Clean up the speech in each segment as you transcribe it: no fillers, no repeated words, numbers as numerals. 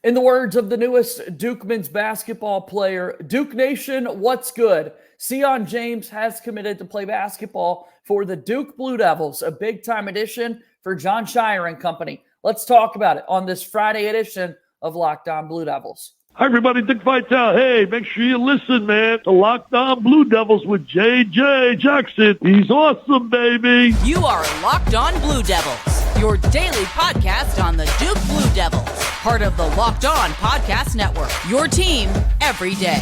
In the words of the newest Duke men's basketball player, Duke Nation, what's good? Seon James has committed to play basketball for the Duke Blue Devils, a big-time edition for John Shire and company. Let's talk about it on this Friday edition of Locked On Blue Devils. Hi, everybody. Dick Vitale. Hey, make sure you listen, man, to Locked On Blue Devils with J.J. Jackson. He's awesome, baby. You are Locked On Blue Devils, your daily podcast on the Duke Blue Devils, part of the Locked On Podcast Network, your team every day.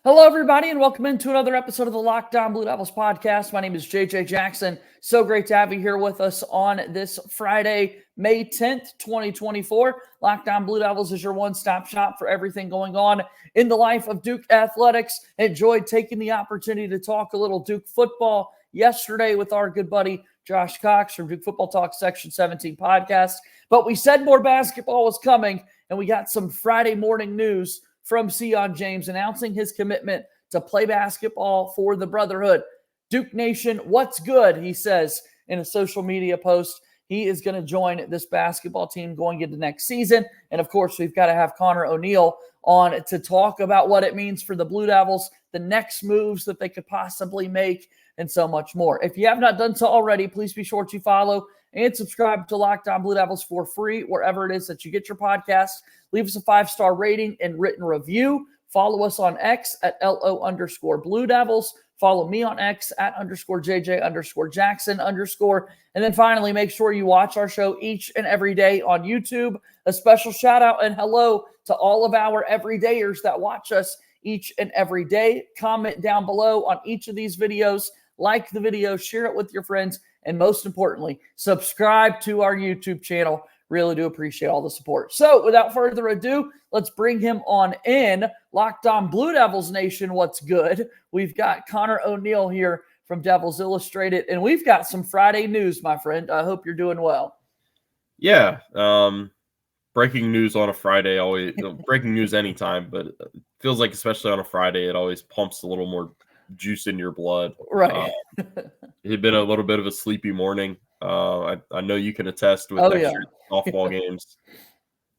Hello, everybody, and welcome into another episode of the Locked On Blue Devils podcast. My name is JJ Jackson. So great to have you here with us on this Friday, May 10th, 2024. Locked On Blue Devils is your one-stop shop for everything going on in the life of Duke athletics. Enjoyed taking the opportunity to talk a little Duke football yesterday with our good buddy Josh Cox from Duke Football Talk Section 17 podcast. But we said more basketball was coming, and we got some Friday morning news from Sion James announcing his commitment to play basketball for the Brotherhood. Duke Nation, what's good, he says in a social media post. He is going to join this basketball team going into next season. And, of course, we've got to have Connor O'Neill on to talk about what it means for the Blue Devils, the next moves that they could possibly make, and so much more. If you have not done so already, please be sure to follow and subscribe to Locked On Blue Devils for free wherever it is that you get your podcasts. Leave us a 5-star rating and written review. Follow us on X at LO_Blue Devils. Follow me on X at _JJ_Jackson_. And then finally, make sure you watch our show each and every day on YouTube. A special shout out and hello to all of our everydayers that watch us each and every day. Comment down below on each of these videos. Like the video, share it with your friends, and most importantly, subscribe to our YouTube channel. Really do appreciate all the support. So without further ado, let's bring him on in. Locked On Blue Devils Nation, what's good? We've got Connor O'Neill here from Devils Illustrated, and we've got some Friday news, my friend. I hope you're doing well. Yeah. Breaking news on a Friday, always breaking news anytime, but it feels like especially on a Friday, it always pumps a little more juice in your blood. Right. It had been a little bit of a sleepy morning. I know you can attest with extra softball games.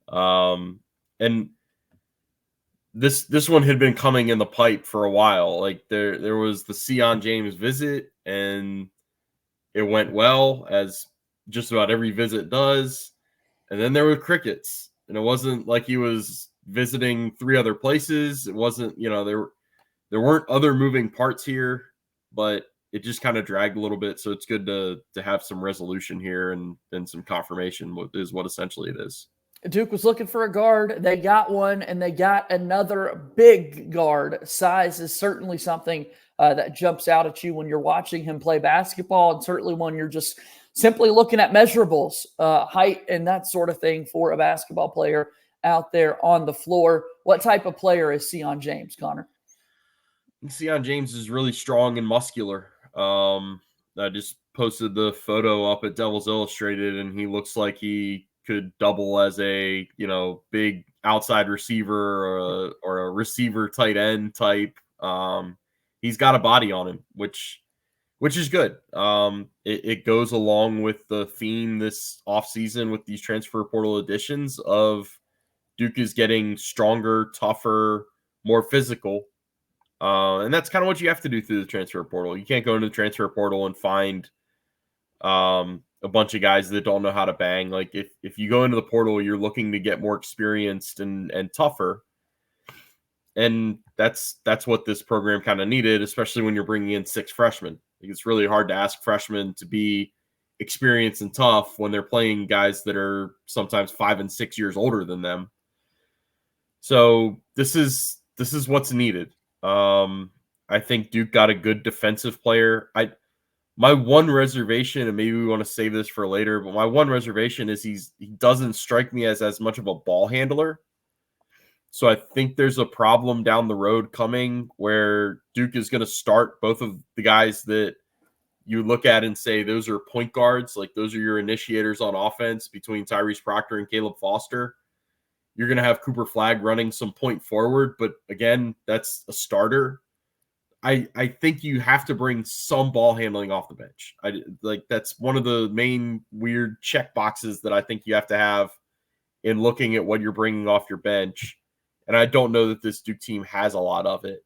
And this one had been coming in the pipe for a while. Like there was the Seon James visit, and it went well, as just about every visit does. And then there were crickets, and it wasn't like he was visiting 3 other places. It wasn't, there weren't other moving parts here, but it just kind of dragged a little bit. So it's good to have some resolution here and some confirmation is what essentially it is. Duke was looking for a guard. They got one, and they got another big guard. Size is certainly something that jumps out at you when you're watching him play basketball, and certainly when you're just simply looking at measurables, height and that sort of thing for a basketball player out there on the floor. What type of player is Seon James, Connor? Seon James is really strong and muscular. I just posted the photo up at Devils Illustrated, and he looks like he could double as a, big outside receiver or a receiver tight end type. He's got a body on him, which is good. It goes along with the theme this offseason with these transfer portal additions of Duke is getting stronger, tougher, more physical. And that's kind of what you have to do through the transfer portal. You can't go into the transfer portal and find a bunch of guys that don't know how to bang. Like if you go into the portal, you're looking to get more experienced and tougher. And that's what this program kind of needed, especially when you're bringing in 6 freshmen. It's really hard to ask freshmen to be experienced and tough when they're playing guys that are sometimes 5 and 6 years older than them. So this is what's needed. I think Duke got a good defensive player. My one reservation, and maybe we want to save this for later, but my one reservation is he doesn't strike me as much of a ball handler. So I think there's a problem down the road coming where Duke is going to start both of the guys that you look at and say those are point guards, like those are your initiators on offense between Tyrese Proctor and Caleb Foster. you're going to have Cooper Flagg running some point forward, but again, that's a starter. I think you have to bring some ball handling off the bench. That's one of the main weird check boxes that I think you have to have in looking at what you're bringing off your bench. And I don't know that this Duke team has a lot of it.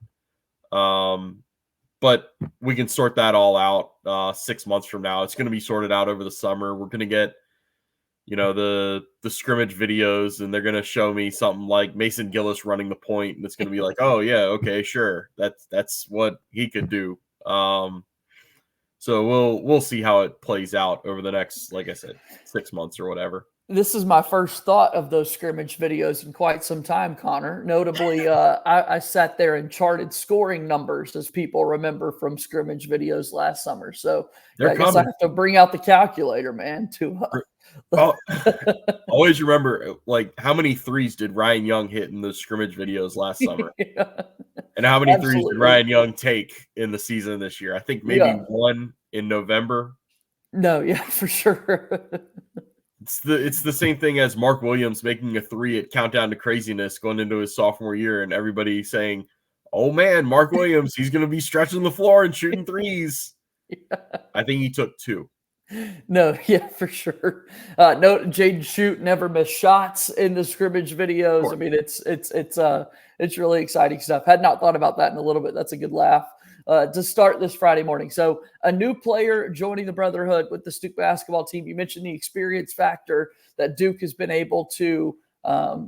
But we can sort that all out 6 months from now. It's going to be sorted out over the summer. We're going to get, the scrimmage videos, and they're going to show me something like Mason Gillis running the point, and it's going to be like, oh yeah, okay, sure. That's what he could do. So we'll see how it plays out over the next, like I said, 6 months or whatever. This is my first thought of those scrimmage videos in quite some time, Connor. Notably, I sat there and charted scoring numbers, as people remember from scrimmage videos last summer. So I guess I have to bring out the calculator, man. Always remember, how many threes did Ryan Young hit in those scrimmage videos last summer? Yeah. And how many threes did Ryan Young take in the season this year? I think maybe one in November. No, yeah, for sure. It's the same thing as Mark Williams making a three at Countdown to Craziness going into his sophomore year, and everybody saying, oh man, Mark Williams, he's going to be stretching the floor and shooting threes. Yeah. I think he took two. No, yeah, for sure. No, Jaden Shute never missed shots in the scrimmage videos. I mean, it's really exciting stuff. Had not thought about that in a little bit. That's a good laugh to start this Friday morning. So a new player joining the Brotherhood with the Duke basketball team. You mentioned the experience factor that Duke has been able to,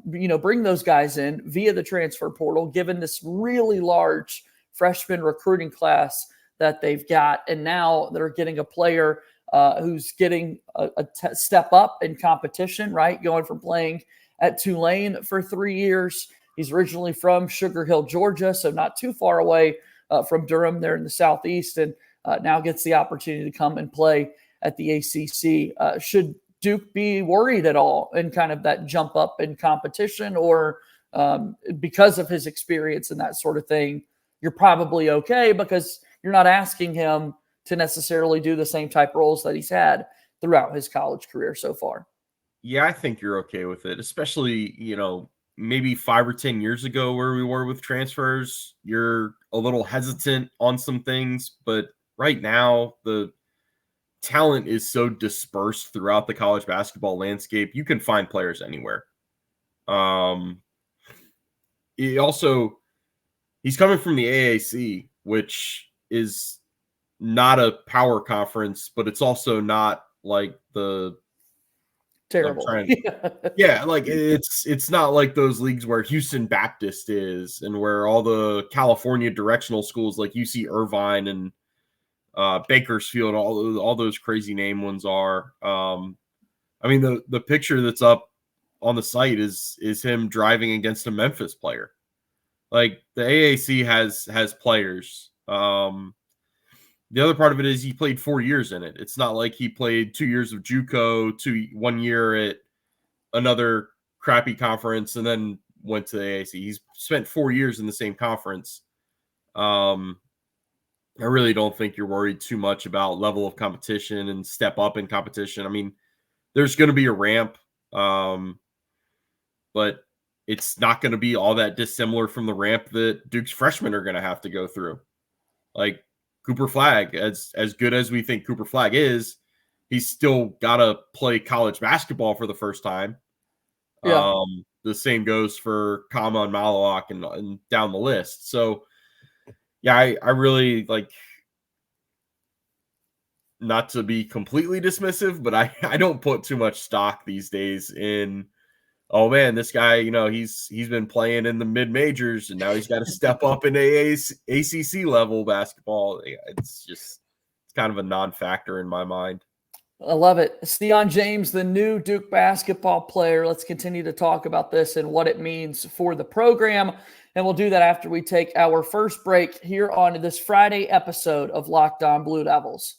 bring those guys in via the transfer portal, given this really large freshman recruiting class that they've got. And now they're getting a player who's getting a step up in competition, right? Going from playing at Tulane for 3 years. He's originally from Sugar Hill, Georgia, so not too far away from Durham there in the Southeast, and now gets the opportunity to come and play at the ACC. Should Duke be worried at all in kind of that jump up in competition, or because of his experience and that sort of thing, you're probably okay because you're not asking him to necessarily do the same type roles that he's had throughout his college career so far? Yeah, I think you're okay with it, especially, maybe 5 or 10 years ago where we were with transfers. You're a little hesitant on some things, but right now the talent is so dispersed throughout the college basketball landscape. You can find players anywhere. He's coming from the AAC, which is not a power conference, but it's also not like the terrible. It's not like those leagues where Houston Baptist is, and where all the California directional schools like UC Irvine and Bakersfield, all those crazy name ones are. The picture that's up on the site is him driving against a Memphis player. Like, the AAC has players. The other part of it is he played 4 years in it. It's not like he played 2 years of JUCO, 1 year at another crappy conference, and then went to the AAC. He's spent 4 years in the same conference. I really don't think you're worried too much about level of competition and step up in competition. I mean, there's going to be a ramp, but it's not going to be all that dissimilar from the ramp that Duke's freshmen are going to have to go through. Like, Cooper Flagg, as good as we think Cooper Flagg is, he's still got to play college basketball for the first time. Yeah. The same goes for Kama and Malawak and down the list. So, yeah, I really like, not to be completely dismissive, but I don't put too much stock these days in, oh man, this guy, he's been playing in the mid majors and now he's got to step up into ACC level basketball. It's kind of a non-factor in my mind. I love it. Sion James, the new Duke basketball player. Let's continue to talk about this and what it means for the program. And we'll do that after we take our first break here on this Friday episode of Locked On Blue Devils.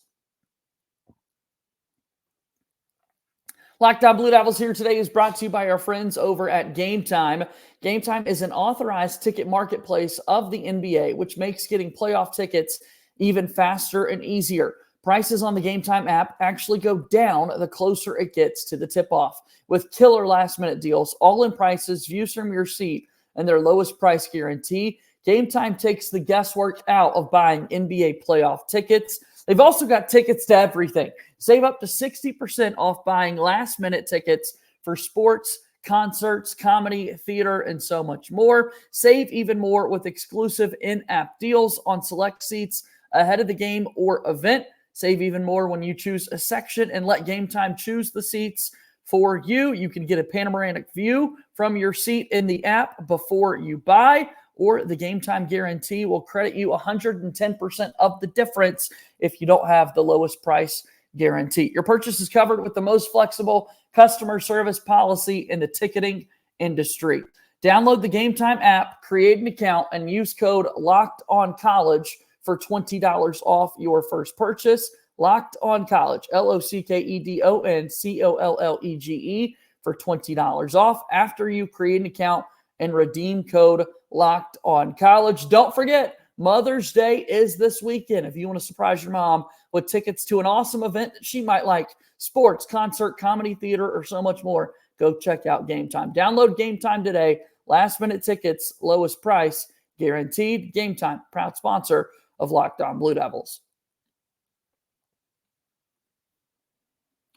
Locked On Blue Devils here today is brought to you by our friends over at Gametime. Gametime is an authorized ticket marketplace of the NBA, which makes getting playoff tickets even faster and easier. Prices on the Gametime app actually go down the closer it gets to the tip-off. With killer last-minute deals, all-in prices, views from your seat, and their lowest price guarantee, Gametime takes the guesswork out of buying NBA playoff tickets. They've also got tickets to everything. Save up to 60% off buying last-minute tickets for sports, concerts, comedy, theater, and so much more. Save even more with exclusive in-app deals on select seats ahead of the game or event. Save even more when you choose a section and let Gametime choose the seats for you. You can get a panoramic view from your seat in the app before you buy, or the Gametime guarantee will credit you 110% of the difference if you don't have the lowest price guarantee. Your purchase is covered with the most flexible customer service policy in the ticketing industry. Download the Gametime app, create an account, and use code LOCKEDONCollege for $20 off your first purchase. Locked On College, LOCKEDONCOLLEGE for $20 off after you create an account and redeem code Locked On College. Don't forget, Mother's Day is this weekend. If you want to surprise your mom with tickets to an awesome event that she might like, sports, concert, comedy, theater, or so much more, go check out Gametime. Download Gametime today. Last minute tickets, lowest price, guaranteed. Gametime, proud sponsor of Locked On Blue Devils.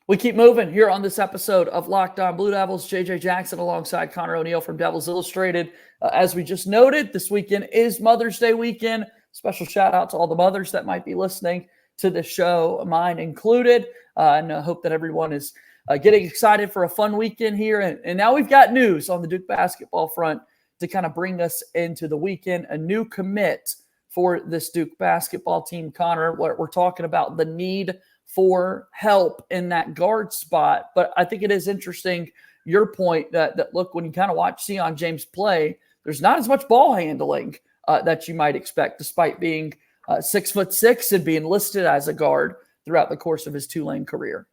We keep moving here on this episode of Locked On Blue Devils. JJ Jackson alongside Connor O'Neill from Devils Illustrated. As we just noted, this weekend is Mother's Day weekend. Special shout out to all the mothers that might be listening to the show, mine included. And I hope that everyone is getting excited for a fun weekend here. And now we've got news on the Duke basketball front to kind of bring us into the weekend. A new commit for this Duke basketball team, Connor. We're talking about the need for help in that guard spot. But I think it is interesting, your point that look, when you kind of watch Seon James play, there's not as much ball handling that you might expect, despite being 6'6" and being listed as a guard throughout the course of his Tulane career.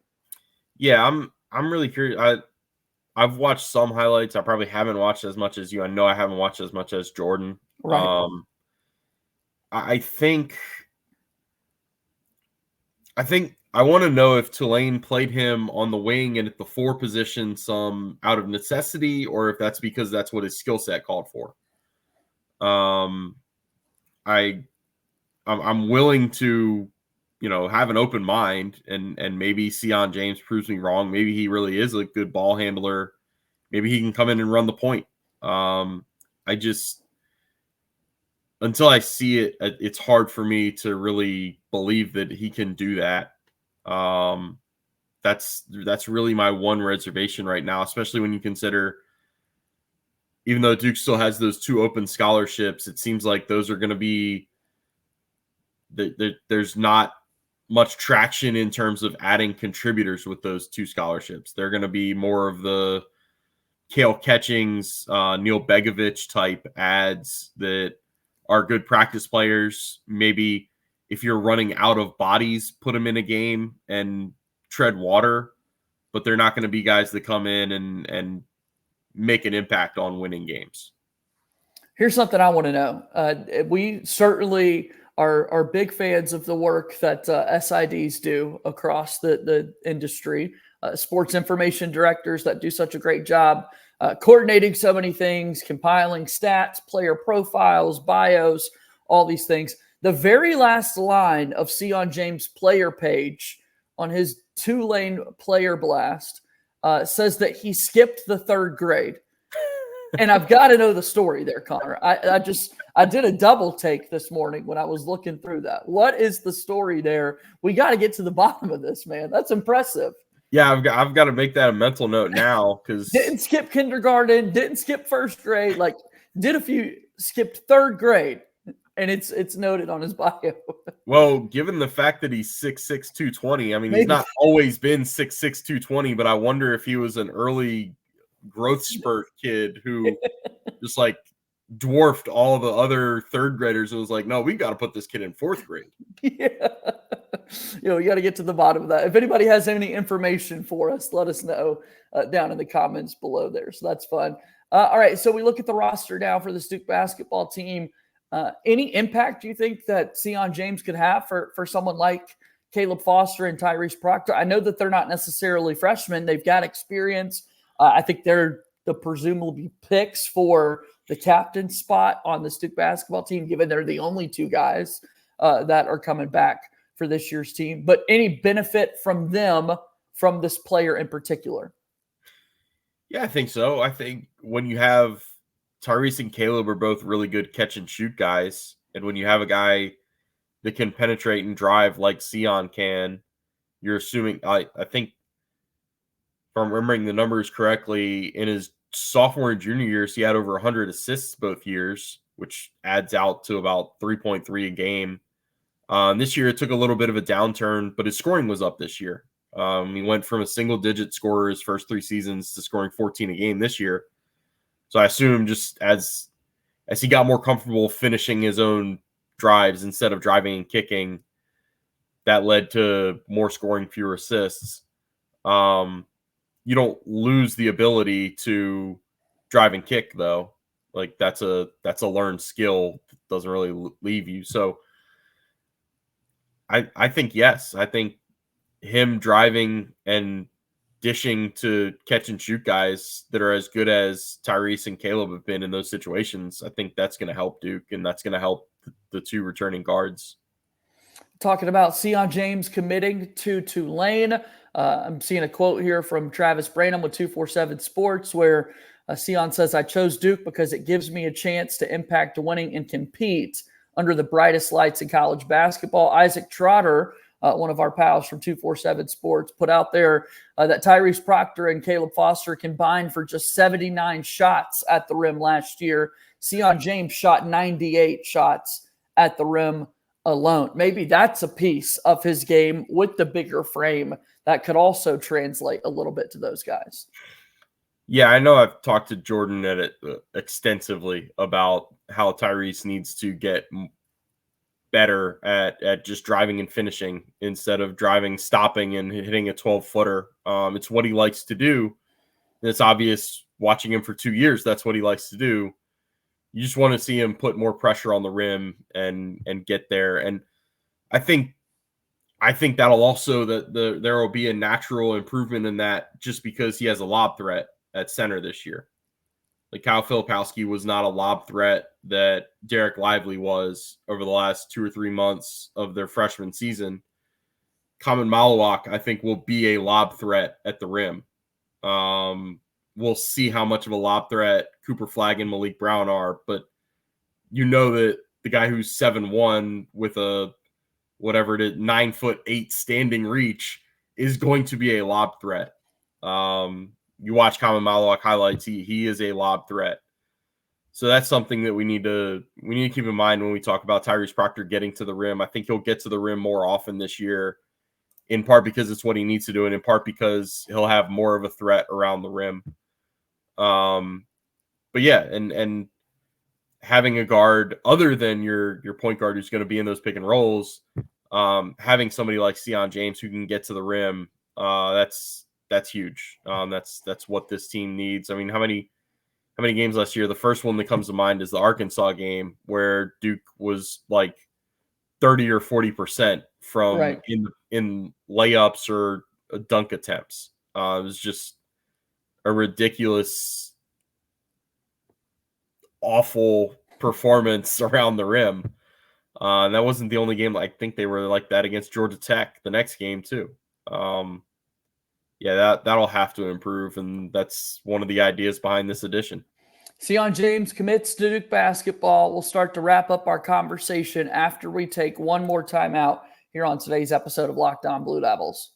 Yeah, I'm really curious. I've watched some highlights. I probably haven't watched as much as you. I know I haven't watched as much as Jordan. Right. I think I want to know if Tulane played him on the wing and at the 4 position some out of necessity, or if that's because that's what his skill set called for. I'm willing to, have an open mind, and maybe Sion James proves me wrong. Maybe he really is a good ball handler. Maybe he can come in and run the point. Until I see it, it's hard for me to really believe that he can do that. That's really my one reservation right now, especially when you consider, even though Duke still has those 2 open scholarships, it seems like those are going to be, there's not much traction in terms of adding contributors with those 2 scholarships. They're going to be more of the Kale Catchings, Neil Begovich type ads that are good practice players. Maybe if you're running out of bodies, put them in a game and tread water, but they're not going to be guys that come in and make an impact on winning games. Here's something I want to know. We certainly are big fans of the work that SIDs do across the industry, sports information directors that do such a great job coordinating so many things, compiling stats, player profiles, bios, all these things. The very last line of Seon James' player page on his Tulane player blast says that he skipped the 3rd grade. And I've got to know the story there, Connor. I did a double take this morning when I was looking through that. What is the story there? We got to get to the bottom of this, man. That's impressive. Yeah, I've got to make that a mental note now, because didn't skip kindergarten, didn't skip 1st grade, skipped 3rd grade, and it's noted on his bio. Well, given the fact that he's 6'6", 220, I mean, he's not always been 6'6", 220, but I wonder if he was an early growth spurt kid who just dwarfed all the other 3rd graders and was like, no, we got to put this kid in 4th grade. Yeah. You got to get to the bottom of that. If anybody has any information for us, let us know down in the comments below there. So that's fun. All right. So we look at the roster now for the Duke basketball team. Any impact do you think that Seon James could have for someone like Caleb Foster and Tyrese Proctor. I know that they're not necessarily freshmen. They've got experience. I think they're the presumably picks for the captain spot on the Duke basketball team, given they're the only two guys that are coming back for this year's team. But any benefit from them, from this player in particular? Yeah, I think so. I think when you have Tyrese and Caleb are both really good catch and shoot guys, and when you have a guy that can penetrate and drive like Seon can, you're assuming, I think, if I'm remembering the numbers correctly, in his sophomore and junior years, he had over 100 assists both years, which adds out to about 3.3 a game. This year, it took a little bit of a downturn, but his scoring was up this year. He went from a single-digit scorer his first 3 seasons to scoring 14 a game this year. So I assume just as he got more comfortable finishing his own drives instead of driving and kicking, that led to more scoring, fewer assists. You don't lose the ability to drive and kick, though. Like that's a learned skill. It doesn't really leave you. So I think yes. I think him driving and dishing to catch and shoot guys that are as good as Tyrese and Caleb have been in those situations, I think that's going to help Duke, and that's going to help the two returning guards. Talking about Sion James committing to Tulane. I'm seeing a quote here from Travis Branham with 247 Sports where Sion says, "I chose Duke because it gives me a chance to impact winning and compete under the brightest lights in college basketball." Isaac Trotter, one of our pals from 247 Sports, put out there that Tyrese Proctor and Caleb Foster combined for just 79 shots at the rim last year. Seon James shot 98 shots at the rim alone. Maybe that's a piece of his game with the bigger frame that could also translate a little bit to those guys. Yeah, I know I've talked to Jordan at it extensively about how Tyrese needs to get better at just driving and finishing instead of driving, stopping, and hitting a 12-footer. It's what he likes to do. And it's obvious watching him for 2 years, that's what he likes to do. You just want to see him put more pressure on the rim and get there. And I think that'll also there will be a natural improvement in that just because he has a lob threat at center this year. Like Kyle Filipowski was not a lob threat that Derek Lively was over the last 2 or 3 months of their freshman season. Kamen Malawak, I think, will be a lob threat at the rim. We'll see how much of a lob threat Cooper Flagg and Malik Brown are, but you know that the guy who's 7'1" with a whatever it is, 9'8" standing reach is going to be a lob threat. You watch Kamen Malawak highlights, he is a lob threat. So that's something that we need to keep in mind when we talk about Tyrese Proctor getting to the rim. I think he'll get to the rim more often this year, in part because it's what he needs to do, and in part because he'll have more of a threat around the rim. But yeah, and having a guard other than your point guard who's going to be in those pick and rolls, having somebody like Seon James who can get to the rim, that's huge. That's what this team needs. I mean, how many games last year? The first one that comes to mind is the Arkansas game where Duke was like 30 or 40% from right in layups or dunk attempts. It was just a ridiculous, awful performance around the rim. And that wasn't the only game. I think they were like that against Georgia Tech the next game too. Yeah, that'll have to improve, and that's one of the ideas behind this edition. Seon James commits to Duke basketball. We'll start to wrap up our conversation after we take one more time out here on today's episode of Locked On Blue Devils.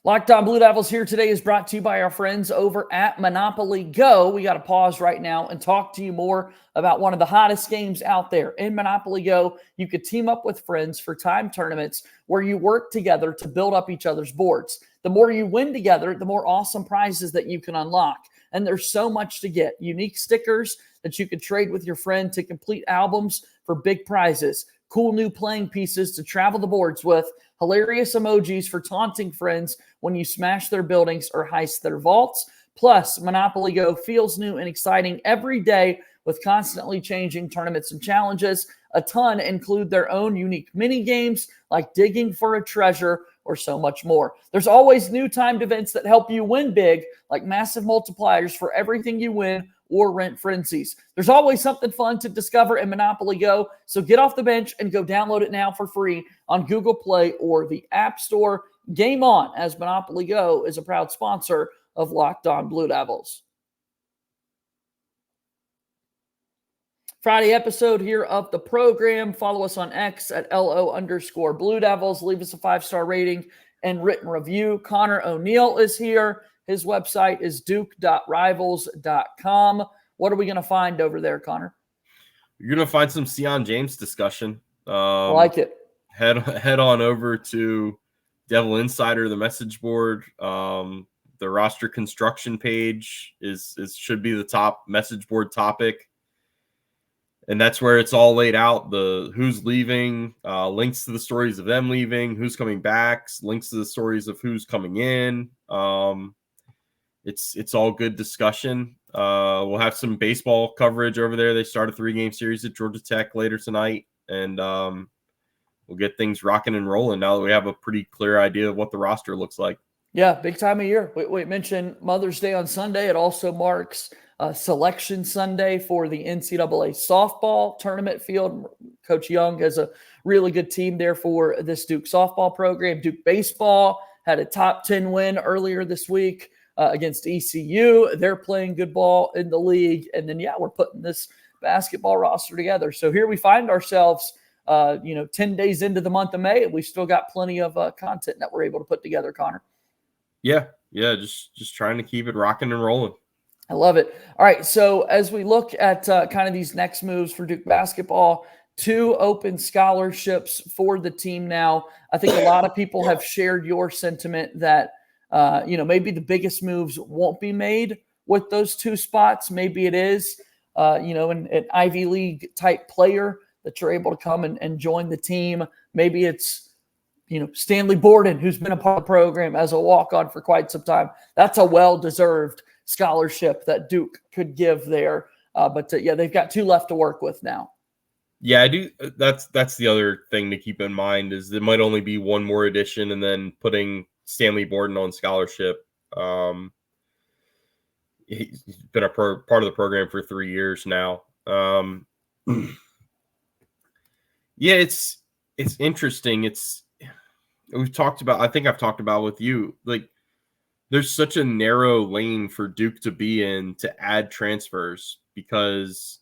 Locked On Blue Devils here today is brought to you by our friends over at Monopoly Go. We got to pause right now and talk to you more about one of the hottest games out there. In Monopoly Go, you could team up with friends for time tournaments where you work together to build up each other's boards. The more you win together, the more awesome prizes that you can unlock. And there's so much to get. Unique stickers that you could trade with your friend to complete albums for big prizes. Cool new playing pieces to travel the boards with. Hilarious emojis for taunting friends when you smash their buildings or heist their vaults. Plus, Monopoly Go feels new and exciting every day with constantly changing tournaments and challenges. a ton include their own unique mini games like digging for a treasure or so much more. There's always new timed events that help you win big, like massive multipliers for everything you win or rent frenzies. There's always something fun to discover in Monopoly Go, so get off the bench and go download it now for free on Google Play or the App Store. Game on, as Monopoly Go is a proud sponsor of Locked On Blue Devils. Friday episode here of the program. Follow us on X at LO_Blue Devils. Leave us a 5-star rating and written review. Connor O'Neill is here. His website is duke.rivals.com. What are we going to find over there, Connor? You're going to find some Sion James discussion. I like it. Head on over to Devil Insider, the message board. The roster construction page should be the top message board topic. And that's where it's all laid out, the who's leaving, links to the stories of them leaving, who's coming back, links to the stories of who's coming in. It's all good discussion. We'll have some baseball coverage over there. They start a 3-game series at Georgia Tech later tonight, and we'll get things rocking and rolling now that we have a pretty clear idea of what the roster looks like. Yeah, big time of year. We mentioned Mother's Day on Sunday. It also marks Selection Sunday for the NCAA softball tournament field. Coach Young has a really good team there for this Duke softball program. Duke baseball had a top 10 win earlier this week against ECU. They're playing good ball in the league. And then, we're putting this basketball roster together. So here we find ourselves, 10 days into the month of May, and we still got plenty of content that we're able to put together, Connor. Yeah, just trying to keep it rocking and rolling. I love it. All right, so as we look at kind of these next moves for Duke basketball, 2 open scholarships for the team now. I think a lot of people have shared your sentiment that, maybe the biggest moves won't be made with those 2 spots. Maybe it is, an Ivy League type player that you're able to come and join the team. Maybe it's, Stanley Borden, who's been a part of the program as a walk-on for quite some time. That's a well-deserved scholarship that Duke could give there. But they've got 2 left to work with now. Yeah, I do. That's the other thing to keep in mind is there might only be 1 more addition, and then putting Stanley Borden on scholarship. He's been a part of the program for 3 years now. It's interesting. We've talked about, I think I've talked about with you, like there's such a narrow lane for Duke to be in to add transfers because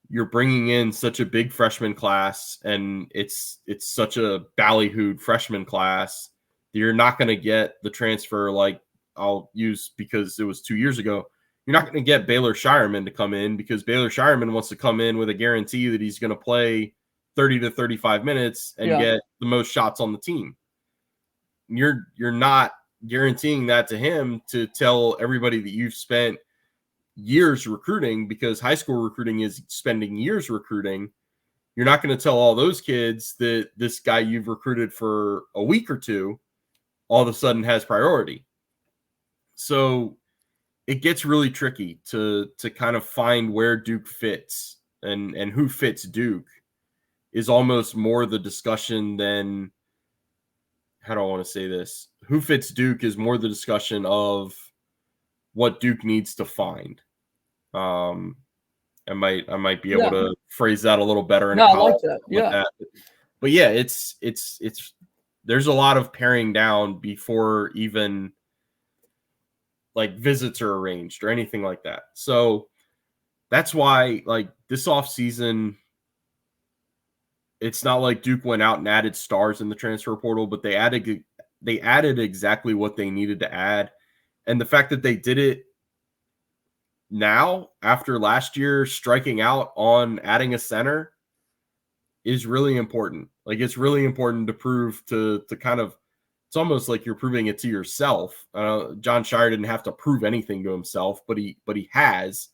you're bringing in such a big freshman class and it's such a ballyhooed freshman class that you're not going to get the transfer like I'll use because it was 2 years ago. You're not going to get Baylor Shireman to come in because Baylor Shireman wants to come in with a guarantee that he's going to play 30 to 35 minutes and get the most shots on the team. You're not guaranteeing that to him to tell everybody that you've spent years recruiting, because high school recruiting is spending years recruiting. You're not going to tell all those kids that this guy you've recruited for a week or 2 all of a sudden has priority. So it gets really tricky to kind of find where Duke fits and who fits Duke is almost more the discussion than, how do I want to say this? Who fits Duke is more the discussion of what Duke needs to find. I might be able to phrase that a little better in a college. I like that. Yeah. But yeah, it's there's a lot of paring down before even like visits are arranged or anything like that. So that's why like this offseason, it's not like Duke went out and added stars in the transfer portal, but they added exactly what they needed to add. And the fact that they did it now after last year striking out on adding a center is really important. Like it's really important to prove to kind of, it's almost like you're proving it to yourself. John Shire didn't have to prove anything to himself, but he has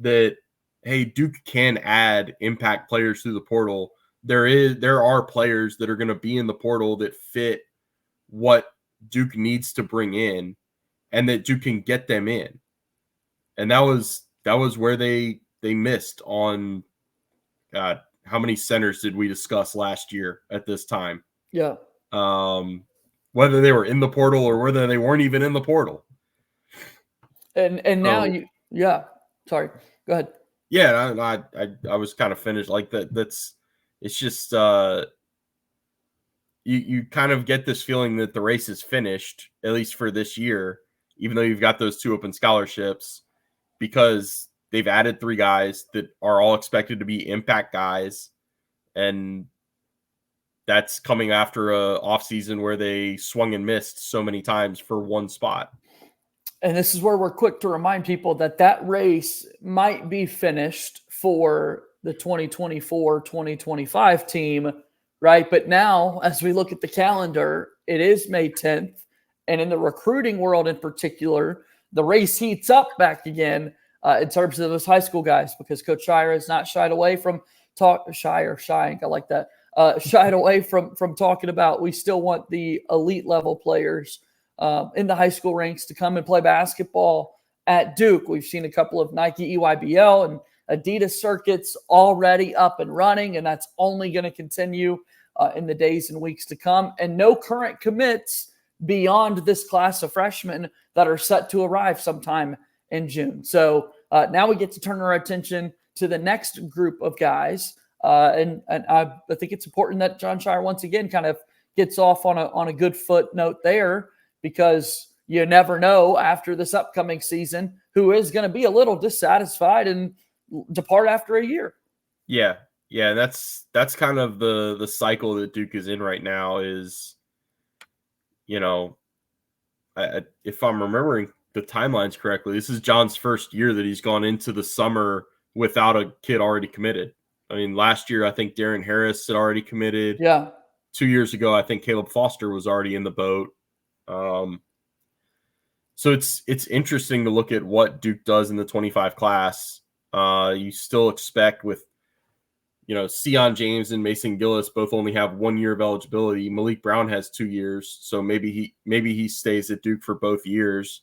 that, hey, Duke can add impact players through the portal. There are players that are going to be in the portal that fit what Duke needs to bring in and that Duke can get them in. And that was where they missed on how many centers did we discuss last year at this time? Yeah. Whether they were in the portal or whether they weren't even in the portal. And now sorry, go ahead. Yeah, I was kind of finished like that. It's just you kind of get this feeling that the race is finished, at least for this year, even though you've got those 2 open scholarships, because they've added 3 guys that are all expected to be impact guys. And that's coming after a offseason where they swung and missed so many times for one spot. And this is where we're quick to remind people that race might be finished for the 2024-2025 team, right? But now, as we look at the calendar, it is May 10th. And in the recruiting world in particular, the race heats up back again in terms of those high school guys, because Coach Shire has not shied away from shied away from talking about we still want the elite level players in the high school ranks to come and play basketball at Duke. We've seen a couple of Nike EYBL and Adidas circuits already up and running, and that's only going to continue in the days and weeks to come. And no current commits beyond this class of freshmen that are set to arrive sometime in June. So now we get to turn our attention to the next group of guys. And I think it's important that Jon Scheyer once again kind of gets off on a good footnote there, because you never know after this upcoming season who is going to be a little dissatisfied and depart after a year. Yeah. That's kind of the cycle that Duke is in right now is, if I'm remembering the timelines correctly, this is John's first year that he's gone into the summer without a kid already committed. I mean, last year, I think Darren Harris had already committed. Yeah. 2 years ago, I think Caleb Foster was already in the boat. So it's interesting to look at what Duke does in the 25 class. You still expect with, Sion James and Mason Gillis both only have 1 year of eligibility. Malik Brown has 2 years. So maybe he stays at Duke for both years.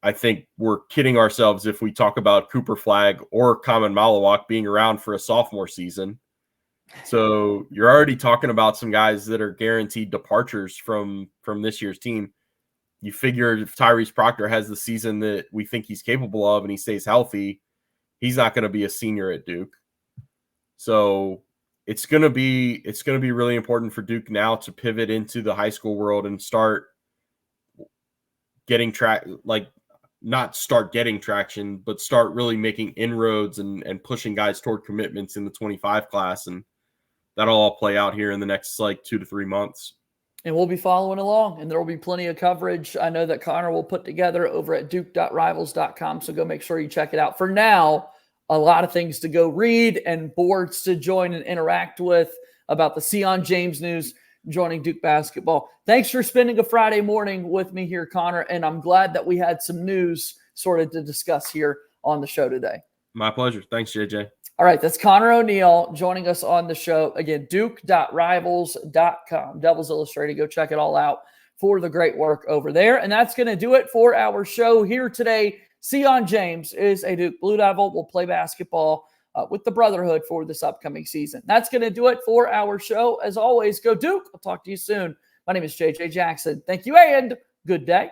I think we're kidding ourselves if we talk about Cooper Flagg or Common Malawak being around for a sophomore season. So you're already talking about some guys that are guaranteed departures from this year's team. You figure if Tyrese Proctor has the season that we think he's capable of and he stays healthy, he's not going to be a senior at Duke. So it's going to be really important for Duke now to pivot into the high school world and start getting not start getting traction, but start really making inroads and pushing guys toward commitments in the 25 class. And that'll all play out here in the next 2 to 3 months. And we'll be following along, and there will be plenty of coverage. I know that Connor will put together over at duke.rivals.com, so go make sure you check it out. For now, a lot of things to go read and boards to join and interact with about the Seon James news joining Duke basketball. Thanks for spending a Friday morning with me here, Connor, and I'm glad that we had some news sort of to discuss here on the show today. My pleasure. Thanks, JJ. All right, that's Connor O'Neill joining us on the show. Again, duke.rivals.com. Devils Illustrated. Go check it all out for the great work over there. And that's going to do it for our show here today. Seon James is a Duke Blue Devil. Will play basketball with the Brotherhood for this upcoming season. That's going to do it for our show. As always, go Duke. I'll talk to you soon. My name is JJ Jackson. Thank you and good day.